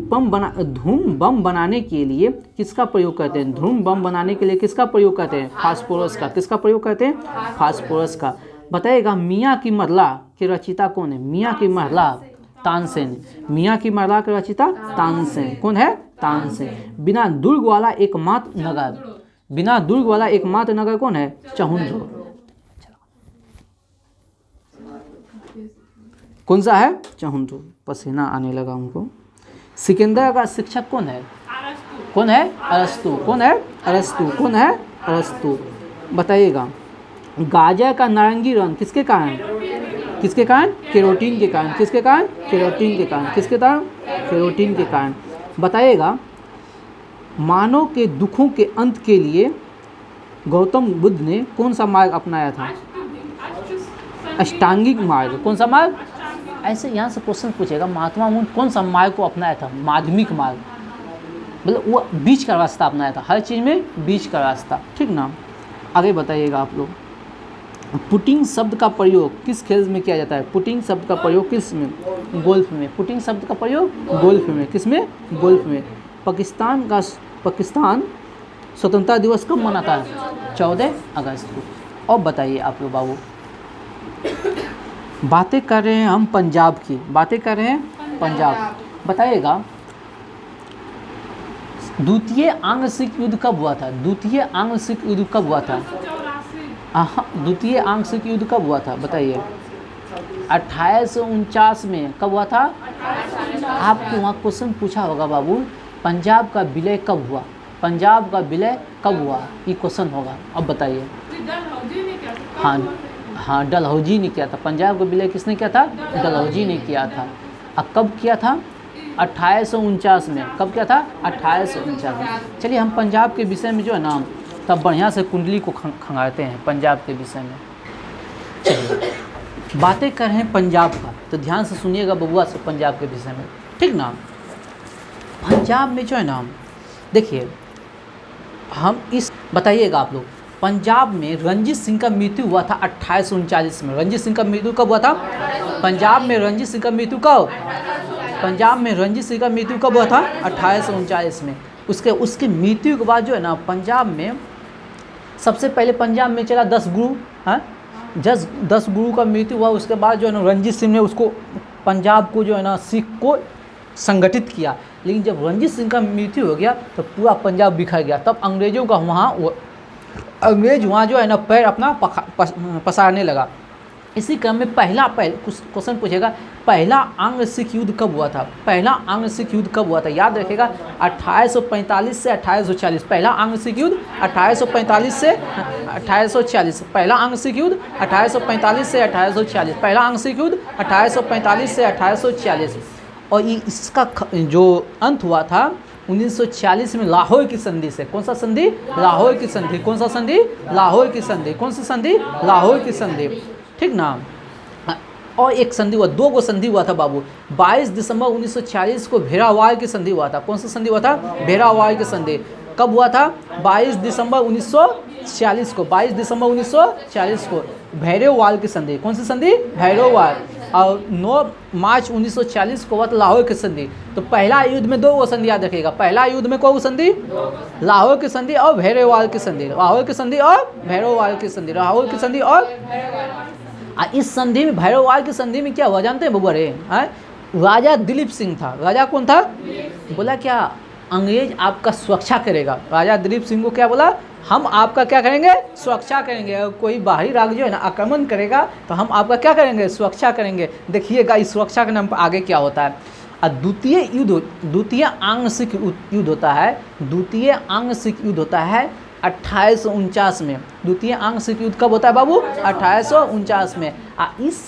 बम बनाने के लिए किसका प्रयोग करते हैं? धूम बम बनाने के लिए किसका प्रयोग करते हैं? फास्फोरस का। किसका प्रयोग करते हैं? फास्फोरस का। बताइएगा, मियाँ की मरला के रचयिता कौन है? मियाँ की मरला तानसेन। मियाँ की मरला के रचयिता तानसेन। कौन है? तानसेन। बिना दुर्ग वाला एकमात्र नगर, बिना दुर्ग वाला एकमात्र नगर कौन है? चहुंझु। कौन सा है? चहुंझु। पसीना आने लगा उनको। सिकंदर का शिक्षक कौन है? कौन है? अरस्तु। कौन है? अरस्तु। कौन है? अरस्तु। बताइएगा, गाजर का नारंगी रंग किसके कारण? किसके कारण? केरोटीन के कारण। किसके कारण? केरोटीन के कारण। किसके कारण? केरोटीन के कारण। बताइएगा, मानव के दुखों के अंत के लिए गौतम बुद्ध ने कौन सा मार्ग अपनाया था? अष्टांगिक मार्ग। कौन सा मार्ग? ऐसे यहाँ से क्वेश्चन पूछेगा, महात्मा बुद्ध कौन सा मार्ग को अपनाया था? माध्यमिक मार्ग, मतलब वो बीच का रास्ता अपनाया था। हर चीज़ में बीच का रास्ता, ठीक ना। आगे बताइएगा आप लोग, पुटिंग शब्द का प्रयोग किस खेल में किया जाता है? पुटिंग शब्द का प्रयोग किस में? गोल्फ में। पुटिंग शब्द का प्रयोग गोल्फ में। किस में? गोल्फ में। पाकिस्तान स्वतंत्रता दिवस कब मनाता है? 14 अगस्त को। और बताइए आप लोग बाबू, बातें कर रहे हैं हम पंजाब की, बातें कर रहे हैं पंजाब। बताइएगा, द्वितीय आंग्ल सिख युद्ध कब हुआ था? द्वितीय आंग्ल सिख युद्ध कब हुआ था? द्वितीय आंग्ल सिख युद्ध कब हुआ था? बताइए। 1849 में। कब हुआ था? आपको वहाँ क्वेश्चन पूछा होगा बाबू, पंजाब का विलय कब हुआ? पंजाब का विलय कब हुआ? ये क्वेश्चन होगा। अब बताइए। हाँ, डलहौजी ने किया था। पंजाब का विलय किसने किया था? डलहौजी ने किया था। अब कब किया था? 1849 में। कब किया था? 1849 में। चलिए हम पंजाब के विषय में जो है ना, तब बढ़िया से कुंडली को खंगालते हैं पंजाब के विषय में। चलिए बातें कर रहे हैं पंजाब का, तो ध्यान से सुनिएगा बबुआ से पंजाब के विषय में, ठीक ना। पंजाब में जो है ना, देखिए हम इस बताइएगा आप लोग, पंजाब में रंजीत सिंह का मृत्यु हुआ था 1839 में। रंजीत सिंह का मृत्यु कब हुआ था? पंजाब में रंजीत सिंह का मृत्यु कब? पंजाब में रंजीत सिंह का मृत्यु कब हुआ था? 1839 में। उसके मृत्यु के बाद जो है ना, पंजाब में सबसे पहले पंजाब में चला 10 गुरु। हाँ, 10 गुरु का मृत्यु हुआ। उसके बाद जो है ना, रंजीत सिंह ने उसको पंजाब को जो है ना, सिख को संगठित किया। लेकिन जब रंजीत सिंह का मृत्यु हो गया तो पूरा पंजाब बिखर गया। तब अंग्रेज़ों का अंग्रेज वहाँ जो है ना पैर अपना पसारने लगा। इसी क्रम में क्वेश्चन पूछेगा, पहला आंग्ल सिख युद्ध कब हुआ था? पहला आंग्ल सिख युद्ध कब हुआ था? याद रखेगा, 1845 से 1840। पहला आंग्ल सिख युद्ध 1845 से 1840। पहला आंग्ल सिख युद्ध 1845 से 1840। पहला आंग्ल सिख युद्ध 1845 से 1840। और ये इसका जो अंत हुआ था 1946 में लाहौर की संधि से। कौन सा संधि? लाहौर की संधि। कौन सा संधि? लाहौर की संधि। कौन सी संधि? लाहौर की संधि, ठीक ना। और एक संधि हुआ, 2 संधि हुआ था बाबू। 22 दिसंबर 1946 को भेरावार की संधि हुआ था। कौन सा संधि हुआ था? भेरावार की संधि। कब हुआ था? 22 दिसंबर 1946 को। 22 दिसंबर 1946 को भैरववाल की संधि। कौन सी संधि? भैरववाल। और 9 मार्च 1940 को हुआ था लाहौर की संधि। तो पहला युद्ध में 2 संधि याद रखेगा। पहला युद्ध में कौन संधि? लाहौर की संधि और भैरववाल की संधि। लाहौर की संधि और भैरववाल की संधि। लाहौर की संधि और इस संधि में, भैरववार की संधि में क्या हुआ जानते हैं बबुआ रे? राजा दिलीप सिंह था। राजा कौन था? बोला क्या अंग्रेज आपका सुरक्षा करेगा। राजा दिलीप सिंह को क्या बोला? हम आपका क्या करेंगे? सुरक्षा करेंगे। अगर कोई बाहरी राज्य जो है ना आक्रमण करेगा तो हम आपका क्या करेंगे? सुरक्षा करेंगे। देखिएगा इस सुरक्षा के नाम पर आगे क्या होता है। द्वितीय आंशिक युद्ध होता है। द्वितीय आंशिक युद्ध होता है 1849 में। द्वितीय आंशिक युद्ध कब होता है बाबू? 1849 में। इस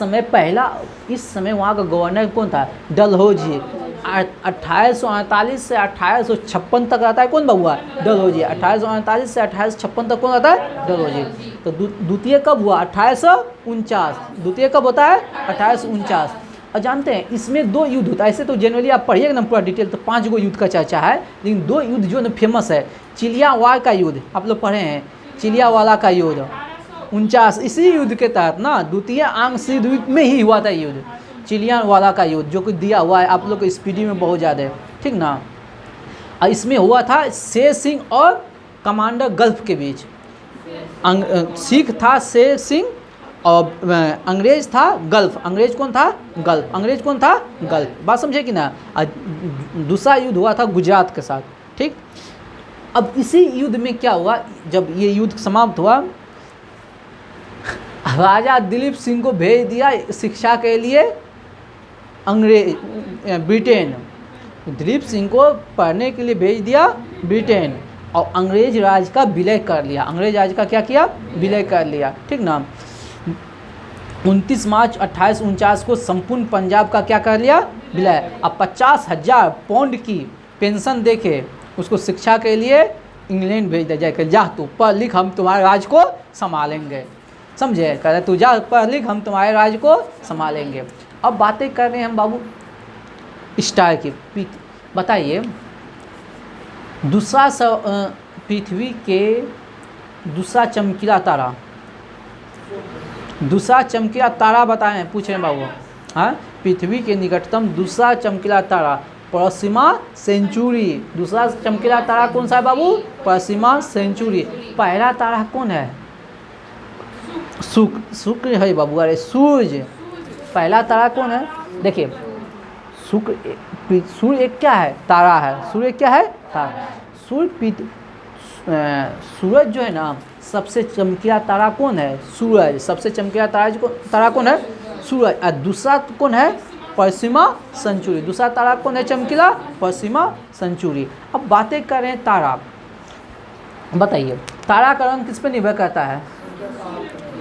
समय वहाँ का गवर्नर कौन था? डलहौजी। 1848 से 1856 तक रहता है कौन बबुआ? डलहौजी। 1848 से 1856 तक कौन रहता है? डलहौजी। तो द्वितीय कब हुआ? 1849। द्वितीय कब होता है? 1849। और जानते हैं इसमें 2 युद्ध होता है। ऐसे तो जनरली आप पढ़िएगा ना पूरा डिटेल तो 5 गो युद्ध का चर्चा है, लेकिन 2 युद्ध जो ना फेमस है। चिलियावाड़ का युद्ध आप लोग पढ़े हैं, चिलियावाला का युद्ध 49। इसी युद्ध के तहत ना द्वितीय आंशिक युद्ध में ही हुआ था युद्ध, चिलियावाला का युद्ध, जो कि दिया हुआ है आप लोग को स्पीडी में बहुत ज़्यादा है, ठीक ना। और इसमें हुआ था शेर सिंह और कमांडर गल्फ के बीच। सिख था शेर सिंह और अंग्रेज था गल्फ। अंग्रेज कौन था? गल्फ। अंग्रेज कौन था? गल्फ। बात समझे कि ना। दूसरा युद्ध हुआ था गुजरात के साथ, ठीक। अब इसी युद्ध में क्या हुआ, जब ये युद्ध समाप्त हुआ, राजा दिलीप सिंह को भेज दिया शिक्षा के लिए ब्रिटेन। दिलीप सिंह को पढ़ने के लिए भेज दिया ब्रिटेन और अंग्रेज राज का विलय कर लिया। अंग्रेज राज का क्या किया? विलय कर लिया, ठीक ना। 29 मार्च 1849 को संपूर्ण पंजाब का क्या कर लिया? विलय। अब 50,000 पाउंड की पेंशन देके उसको शिक्षा के लिए इंग्लैंड भेज दिया जाए। जा तू पढ़ लिख, हम तुम्हारे राज को संभालेंगे। समझे? कह रहे तू जा पढ़ लिख, हम तुम्हारे राज को संभालेंगे। अब बातें कर रहे हैं हम बाबू स्टार की। बताइए पृथ्वी के दूसरा चमकीला तारा, दूसरा चमकीला तारा बताएं, पूछ रहे हैं बाबू। हाँ, पृथ्वी के निकटतम दूसरा चमकीला तारा प्रोक्सिमा सेंचुरी। दूसरा चमकीला तारा कौन सा है बाबू? Proxima Centauri. पहला तारा कौन है? शुक्र है बाबू। अरे सूर्य। पहला तारा कौन है? देखिए सूर्य एक क्या है? तारा है। सूर्य क्या है? तारा। सूरज जो है ना, सबसे चमकीला तारा कौन है? सूरज। सबसे चमकीला तारा कौन है? सूरज। और दूसरा कौन है? Proxima Centauri. दूसरा तारा कौन है चमकीला? Proxima Centauri. अब बातें कर रहे हैं तारा। बताइए तारा का रंग किस पे निर्भर करता है?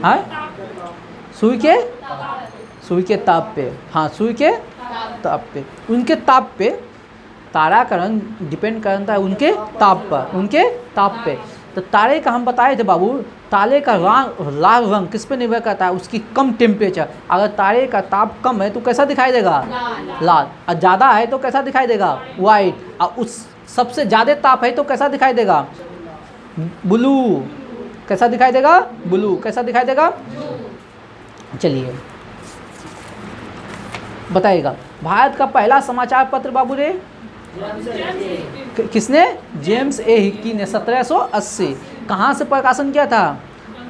हाँ, सूर्य के ताप पे। हाँ, सूर्य के ताप पे, उनके ताप पे तारा का रंग डिपेंड करता है उनके ताप पर, उनके ताप पे। तो तारे का हम बताए थे बाबू, तारे का लाल रंग किस पे निर्भर करता है? उसकी कम टेम्परेचर। अगर तारे का ताप कम है तो कैसा दिखाई देगा? लाल। और ज़्यादा है तो कैसा दिखाई देगा? वाइट। और उस सबसे ज़्यादा ताप है तो कैसा दिखाई देगा? ब्लू। कैसा दिखाई देगा? ब्लू। कैसा दिखाई देगा? चलिए बताइएगा। भारत का पहला समाचार पत्र बाबू रे किसने? जेम्स ए हिक्की ने 1780। कहाँ से प्रकाशन किया था?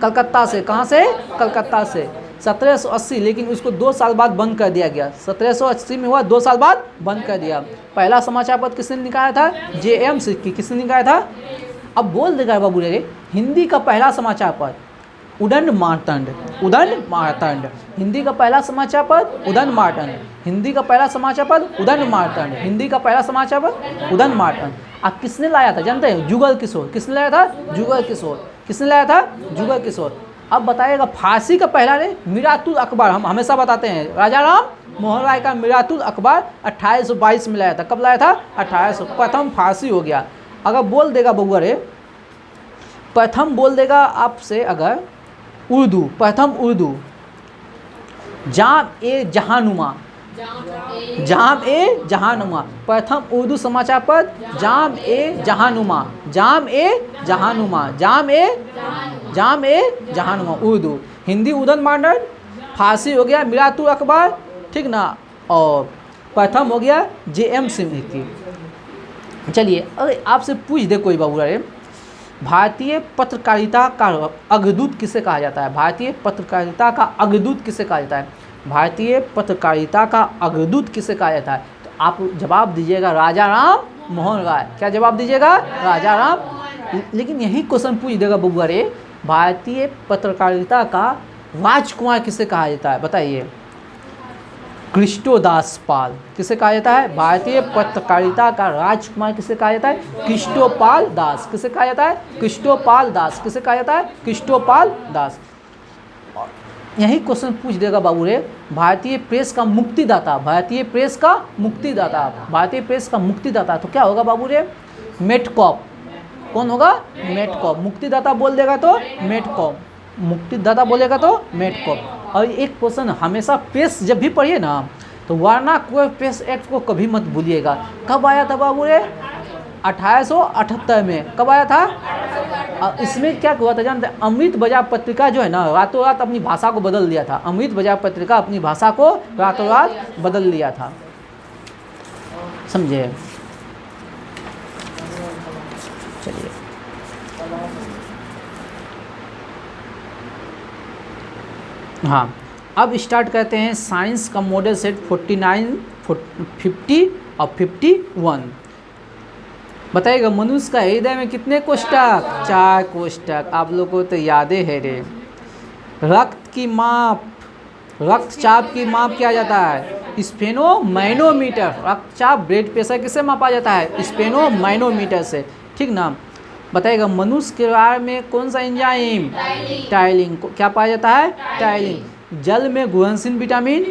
कलकत्ता से। कहाँ से? कलकत्ता से। 1780। लेकिन उसको 2 साल बाद बंद कर दिया गया। 1780 में हुआ, 2 साल बाद बंद कर दिया। पहला समाचार पत्र किसने निकाला था? जेएम्स हिक्की। किसने निकाला था? अब बोल देगा बाबू रे, हिंदी का पहला समाचार पत्र उदंड मार्तंड। उदंड मार्तंड। हिंदी का पहला समाचार पत्र उदंड मार्तंड। हिंदी का पहला समाचार पत्र उदंड मार्तंड। हिंदी का पहला समाचार पत्र उदंड मार्तंड। अब किसने लाया था जानते हैं? जुगल किशोर। किसने लाया था? जुगल किशोर। किसने लाया था? जुगल किशोर। अब बताइएगा फारसी का पहला रे मिरातुल अखबार। हम हमेशा बताते हैं राजा राम मोहन राय का मिरातुल अखबार 1822 में लाया था। कब लाया था? 1800। प्रथम फारसी हो गया। अगर बोल देगा बउआ रे, प्रथम बोल देगा आपसे अगर उर्दू, प्रथम उर्दू जाम ए जहानुमा। जाम ए जहानुमा। प्रथम उर्दू समाचार पत्र जाम ए जहानुमा। जाम ए जहानुमा। जाम ए जहानुमा उर्दू। हिंदी उदंड मार्तंड। फारसी हो गया मिरातुल अखबार, ठीक ना। और प्रथम हो गया जेएम हिक्की। चलिए अगर आपसे पूछ दे कोई बाबू रे, भारतीय पत्रकारिता का अग्रदूत किसे कहा जाता है? भारतीय पत्रकारिता का अग्रदूत किसे कहा जाता है? भारतीय पत्रकारिता का अग्रदूत किसे कहा जाता है? तो आप जवाब दीजिएगा राजा राम मोहन राय। क्या जवाब दीजिएगा? राजा राम। लेकिन यही क्वेश्चन पूछ देगा बबुआ रे, भारतीय पत्रकारिता का राजकुमार किसे कहा जाता है? बताइए। कृष्णोदास पाल किसे कहा जाता है? भारतीय पत्रकारिता का राजकुमार किसे कहा जाता है? कृष्णोपाल दास। किसे कहा जाता है? कृष्णोपाल दास। किसे कहा जाता है? कृष्णोपाल दास। यही क्वेश्चन पूछ देगा बाबू रे, भारतीय प्रेस का मुक्तिदाता, भारतीय प्रेस का मुक्तिदाता, भारतीय प्रेस का मुक्तिदाता तो क्या होगा बाबू रे? मेटकॉप। कौन होगा? मेटकॉप। मुक्तिदाता बोल देगा तो मेटकॉप, मुक्तिदाता बोलेगा तो मेटकॉप। और एक क्वेश्चन हमेशा प्रेस जब भी पढ़िए ना तो वारना प्रेस एक्ट को कभी मत भूलिएगा। कब आया था बाबू रे? 1878 में। कब आया था? इसमें क्या हुआ था जानते हैं? अमृत बाजार पत्रिका जो है ना, रातों रात अपनी भाषा को बदल दिया था। अमृत बाजार पत्रिका अपनी भाषा को रातों रात बदल लिया था, समझे? चलिए हाँ, अब स्टार्ट करते हैं साइंस का मॉडल सेट 49, 50 और 51। बताइएगा मनुष्य का हृदय में कितने कोष्ठक? 4 कोष्ठक। आप लोगों को तो यादें है रे। रक्त की माप, रक्तचाप की माप किया जाता है स्पेनोमाइनोमीटर। रक्तचाप ब्लड प्रेशर किससे मापा जाता है? स्पेनोमाइनोमीटर से, ठीक ना? बताइएगा मनुष्य के आहार में कौन सा एंजाइम? टाइलिन। क्या पाया जाता है? टाइलिन। जल में घुलनशील विटामिन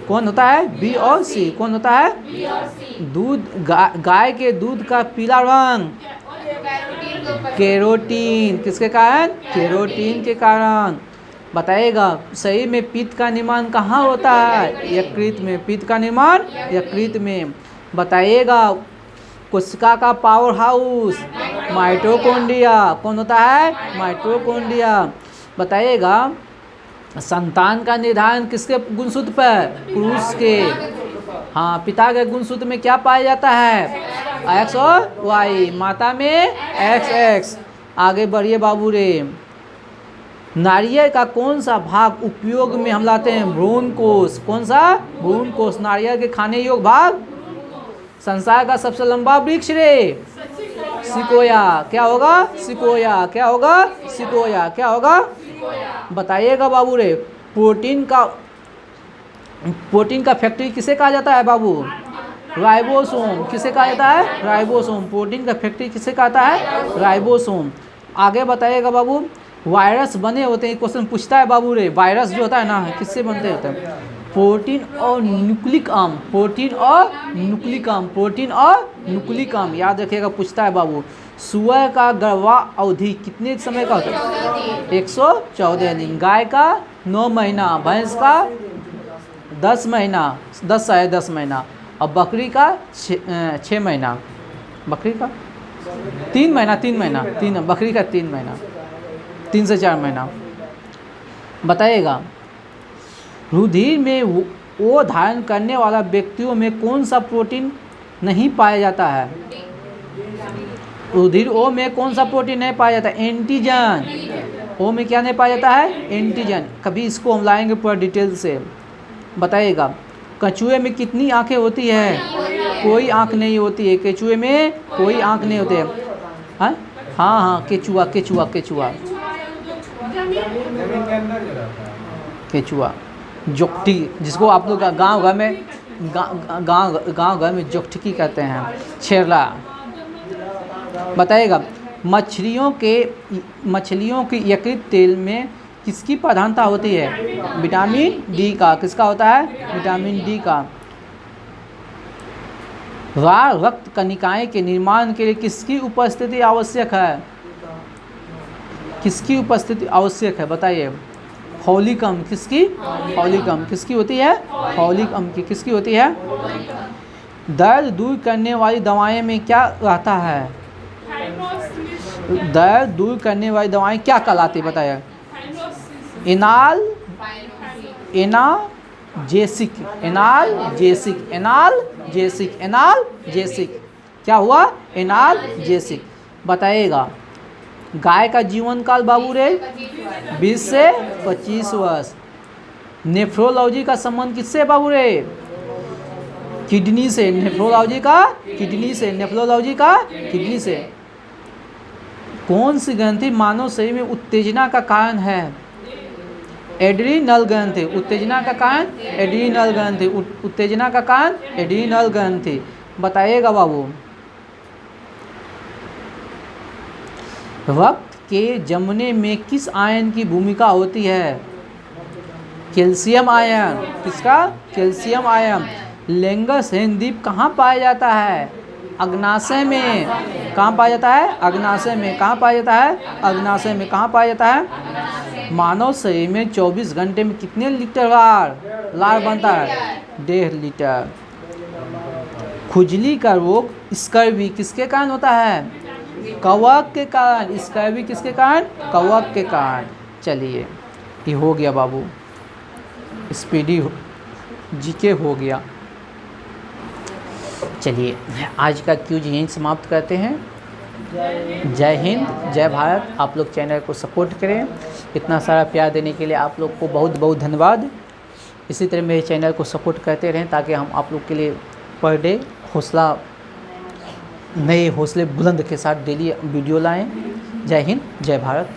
कौन होता है? बी और सी। कौन होता है? दूध, गाय के दूध का पीला रंग केरोटीन। किसके कारण? केरोटीन के कारण। बताइएगा शरीर में पित्त का निर्माण कहाँ होता है? यकृत में। पित्त का निर्माण यकृत में। बताइएगा कोशिका का पावर हाउस माइटोकॉन्ड्रिया। कौन होता है? माइटोकॉन्ड्रिया। बताइएगा संतान का निर्धारण किसके गुणसूत्र पर? पुरुष के। हाँ, पिता के गुणसूत्र में क्या पाया जाता है? एक्स और वाई। माता में एक्स एक्स। आगे बढ़िए बाबू रे। नारियल का कौन सा भाग उपयोग में हम लाते हैं? भ्रूण कोश। कौन सा? भ्रूण कोश। नारियल के खाने योग्य भाग? संसार का सबसे लंबा वृक्ष रे? सिकोया। क्या होगा? सिकोया। क्या होगा? सिकोया। क्या होगा? बताइएगा बाबू रे, प्रोटीन का फैक्ट्री किसे कहा जाता है बाबू? राइबोसोम। किसे कहा जाता है? राइबोसोम। प्रोटीन का फैक्ट्री किसे कहता है? राइबोसोम। आगे बताइएगा बाबू, वायरस बने होते हैं, क्वेश्चन पूछता है बाबू रे, वायरस जो होता है ना किससे बनते होते हैं? प्रोटीन और न्यूक्लिक आम। प्रोटीन और न्यूक्लिक आम। प्रोटीन और न्यूक्लिक आम याद रखिएगा, पूछता है बाबू। सुअर का गर्भा अवधि कितने समय का होता है? 114 दिन। गाय का 9 महीना, भैंस का 10 महीना, 10 महीना, और बकरी का 6 महीना। बकरी का 3 महीना, 3 महीना, 3, बकरी का 3 महीना, 3 से 4 महीना। बताइएगा रुधिर में वो धारण करने वाला व्यक्तियों में कौन सा प्रोटीन नहीं पाया जाता है? रुधिर ओ में कौन सा प्रोटीन नहीं पाया जाता है? एंटीजन। ओ में क्या नहीं पाया जाता है? एंटीजन। कभी इसको हम लाएंगे पूरा डिटेल से। बताइएगा कछुए में कितनी आंखें होती है? कोई आंख नहीं होती है। केचुए में कोई आंख नहीं होती है। हाँ हाँ, केचुआ केचुआ केचुआ केचुआ जोकटी, जिसको आप लोग गांव घर में गांव घर में जोकटकी कहते हैं, छेरला। बताइएगा मछलियों की यकृत तेल में किसकी प्रधानता होती है? विटामिन डी का। किसका होता है? विटामिन डी का। रक्त कणिकाएं के निर्माण के लिए किसकी उपस्थिति आवश्यक है? किसकी उपस्थिति आवश्यक है? बताइए। फॉलिक अम्ल। किसकी? फॉलिक अम्ल। किसकी होती है? फॉलिक अम्ल की। किसकी होती है? दर्द दूर करने वाली दवाएं में क्या रहता है? दर्द दूर करने वाली दवाएं क्या कहलाती? बताइए। एनाल्जेसिक। क्या हुआ? एनाल्जेसिक। बताइएगा गाय का जीवन काल बाबू रे 20 से 25 वर्ष। नेफ्रोलॉजी का संबंध किससे बाबू रे? किडनी से। नेफ्रोलॉजी का किडनी से, नेफ्रोलॉजी का किडनी से। कौन सी ग्रंथि मानव शरीर में उत्तेजना का कारण है? एड्रीनल ग्रंथि। उत्तेजना का कारण एड्रीनल ग्रंथि। उत्तेजना का कारण एड्रीनल ग्रंथि। बताइएगा बाबू। रक्त के जमने में किस आयन की भूमिका होती है? Calcium ion. किसका? Calcium ion. लेंगस द्वीप कहाँ पाया जाता है? अग्नाशय में। कहाँ पाया जाता है? अग्नाशय में। कहाँ पाया जाता है? अग्नाशय में। कहाँ पाया जाता है? मानव शरीर में 24 घंटे में कितने लीटर लार बनता है? 1.5 लीटर। खुजली का रोग स्कर्वी किसके कारण होता है? कवक के कारण। स्कर्वी किसके कारण? कवक के कारण। चलिए ये हो गया बाबू, स्पीडी जीके हो गया। चलिए आज का क्यूज यहीं समाप्त करते हैं। जय हिंद, जय भारत। आप लोग चैनल को सपोर्ट करें। इतना सारा प्यार देने के लिए आप लोग को बहुत बहुत धन्यवाद। इसी तरह मेरे चैनल को सपोर्ट करते रहें ताकि हम आप लोग के लिए पर डे नए हौसले बुलंद के साथ डेली वीडियो लाएं। जय हिंद, जय भारत।